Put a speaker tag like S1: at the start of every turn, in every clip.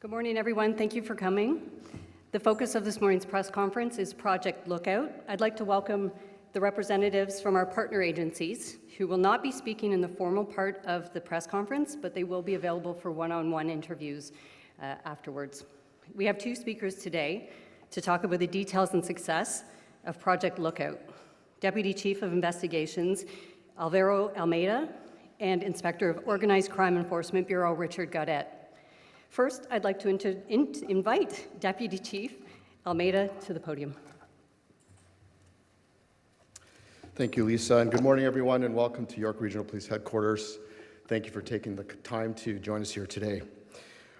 S1: Good morning, everyone. Thank you for coming. The focus of this morning's press conference is Project Lookout. I'd like to welcome the representatives from our partner agencies who will not be speaking in the formal part of the press conference, but they will be available for one-on-one interviews afterwards. We have two speakers today to talk about the details and success of Project Lookout. Deputy Chief of Investigations, Alvaro Almeida, and Inspector of Organized Crime Enforcement Bureau, Richard Gaudette. First, I'd like to invite Deputy Chief Almeida to the podium.
S2: Thank you, Lisa, and good morning, everyone, and welcome to York Regional Police Headquarters. Thank you for taking the time to join us here today.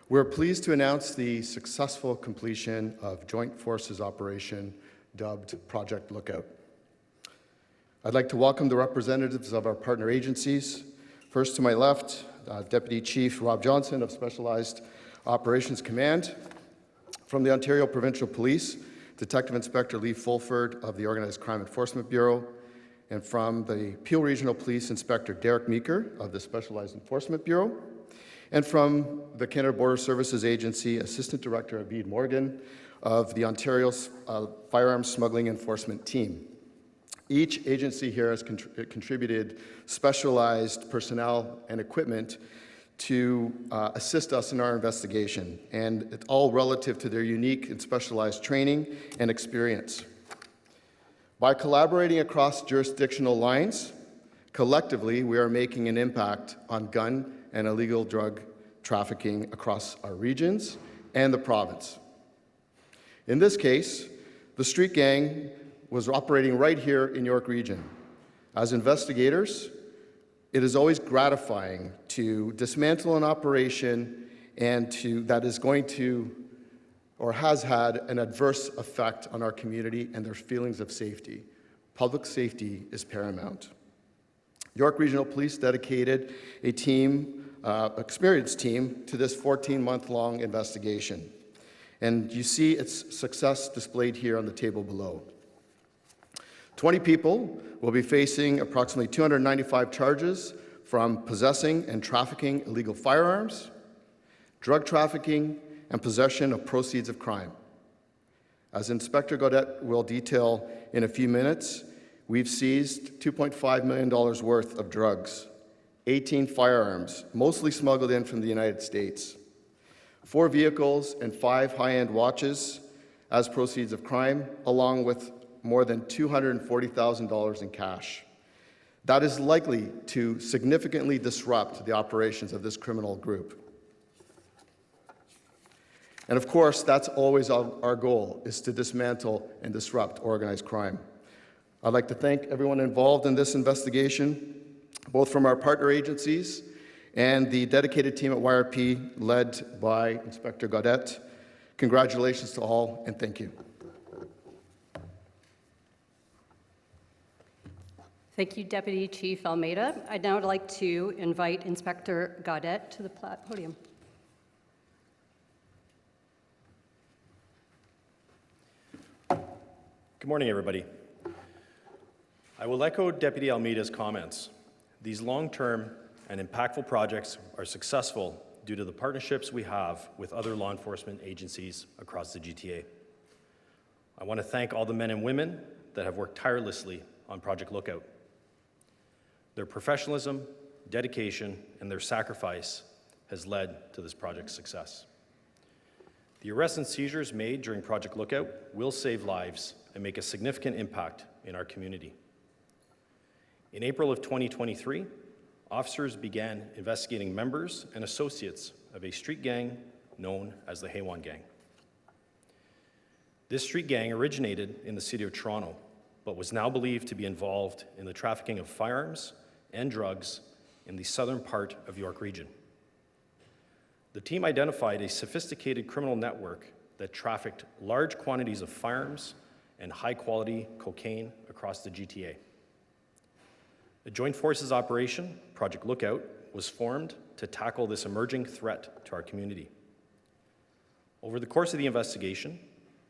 S2: We're pleased to announce the successful completion of Joint Forces operation dubbed Project Lookout. I'd like to welcome the representatives of our partner agencies. First to my left, Deputy Chief Rob Johnson of Specialized Operations Command. From the Ontario Provincial Police, Detective Inspector Lee Fulford of the Organized Crime Enforcement Bureau. And from the Peel Regional Police, Inspector Derek Meeker of the Specialized Enforcement Bureau. And from the Canada Border Services Agency, Assistant Director Abid Morgan of the Ontario Firearms Smuggling Enforcement Team. Each agency here has contributed specialized personnel and equipment to assist us in our investigation, and it's all relative to their unique and specialized training and experience. By collaborating across jurisdictional lines, collectively we are making an impact on gun and illegal drug trafficking across our regions and the province. In this case, the street gang was operating right here in York Region. As investigators, it is always gratifying to dismantle an operation and that is going to or has had an adverse effect on our community and their feelings of safety. Public safety is paramount. York Regional Police dedicated a team, experienced team, to this 14-month-long investigation. And you see its success displayed here on the table below. 20 people will be facing approximately 295 charges from possessing and trafficking illegal firearms, drug trafficking, and possession of proceeds of crime. As Inspector Gaudette will detail in a few minutes, we've seized $2.5 million worth of drugs, 18 firearms, mostly smuggled in from the United States, 4 vehicles and 5 high-end watches as proceeds of crime, along with more than $240,000 in cash. That is likely to significantly disrupt the operations of this criminal group. And of course, that's always our goal, is to dismantle and disrupt organized crime. I'd like to thank everyone involved in this investigation, both from our partner agencies and the dedicated team at YRP led by Inspector Gaudette. Congratulations to all, and thank you.
S1: Thank you, Deputy Chief Almeida. I'd now like to invite Inspector Gaudette to the podium.
S3: Good morning, everybody. I will echo Deputy Almeida's comments. These long-term and impactful projects are successful due to the partnerships we have with other law enforcement agencies across the GTA. I want to thank all the men and women that have worked tirelessly on Project Lookout. Their professionalism, dedication, and their sacrifice has led to this project's success. The arrests and seizures made during Project Lookout will save lives and make a significant impact in our community. In April of 2023, officers began investigating members and associates of a street gang known as the Haywan Gang. This street gang originated in the city of Toronto, but was now believed to be involved in the trafficking of firearms and drugs in the southern part of York Region. The team identified a sophisticated criminal network that trafficked large quantities of firearms and high-quality cocaine across the GTA. A Joint Forces operation, Project Lookout, was formed to tackle this emerging threat to our community. Over the course of the investigation,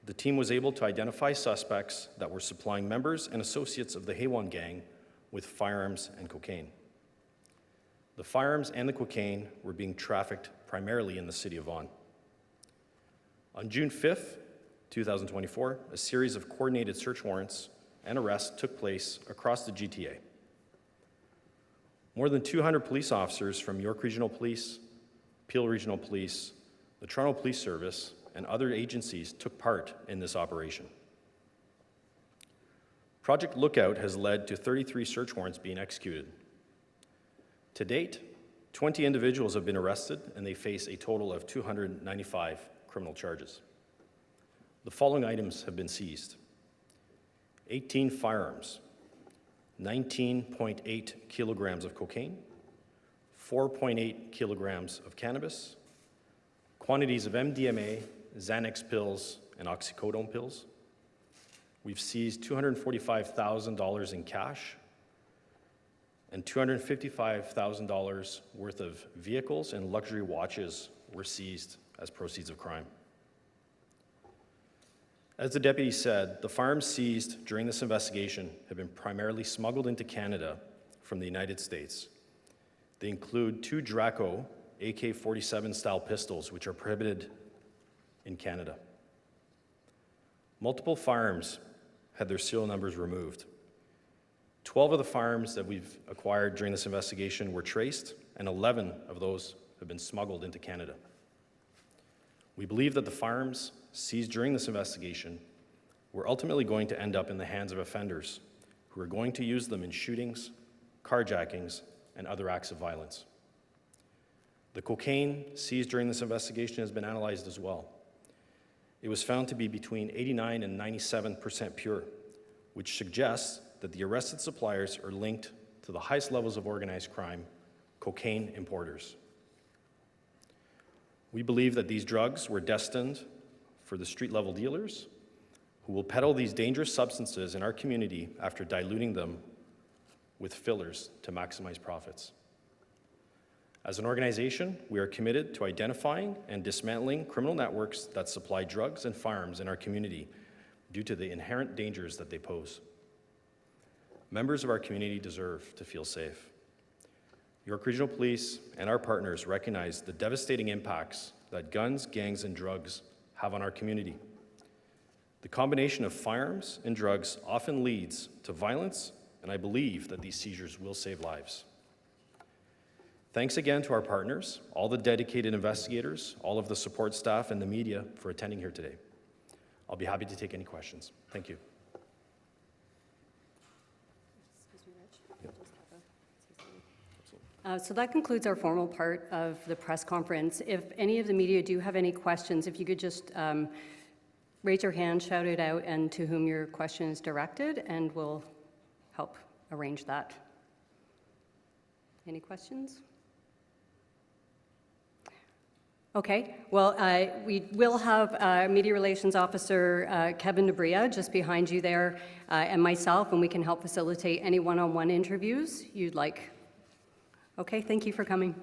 S3: the team was able to identify suspects that were supplying members and associates of the Haywan Gang with firearms and cocaine. The firearms and the cocaine were being trafficked primarily in the city of Vaughan. On June 5th, 2024, a series of coordinated search warrants and arrests took place across the GTA. More than 200 police officers from York Regional Police, Peel Regional Police, the Toronto Police Service, and other agencies took part in this operation. Project Lookout has led to 33 search warrants being executed. To date, 20 individuals have been arrested and they face a total of 295 criminal charges. The following items have been seized: 18 firearms, 19.8 kilograms of cocaine, 4.8 kilograms of cannabis, quantities of MDMA, Xanax pills, and oxycodone pills. We've seized $245,000 in cash and $255,000 worth of vehicles and luxury watches were seized as proceeds of crime. As the deputy said, the firearms seized during this investigation have been primarily smuggled into Canada from the United States. They include 2 Draco AK-47 style pistols, which are prohibited in Canada. Multiple firearms had their serial numbers removed. 12 of the firearms that we've acquired during this investigation were traced, and 11 of those have been smuggled into Canada. We believe that the firearms seized during this investigation were ultimately going to end up in the hands of offenders who are going to use them in shootings, carjackings, and other acts of violence. The cocaine seized during this investigation has been analyzed as well. It was found to be between 89% and 97% pure, which suggests that the arrested suppliers are linked to the highest levels of organized crime, cocaine importers. We believe that these drugs were destined for the street-level dealers who will peddle these dangerous substances in our community after diluting them with fillers to maximize profits. As an organization, we are committed to identifying and dismantling criminal networks that supply drugs and firearms in our community due to the inherent dangers that they pose. Members of our community deserve to feel safe. York Regional Police and our partners recognize the devastating impacts that guns, gangs, and drugs have on our community. The combination of firearms and drugs often leads to violence, and I believe that these seizures will save lives. Thanks again to our partners, all the dedicated investigators, all of the support staff, and the media for attending here today. I'll be happy to take any questions. Thank you.
S1: So that concludes our formal part of the press conference. If any of the media do have any questions, if you could just raise your hand, shout it out, and to whom your question is directed, and we'll help arrange that. Any questions? Okay, well, we will have Media Relations Officer Kevin Debria just behind you there, and myself, and we can help facilitate any one-on-one interviews you'd like. Okay, thank you for coming.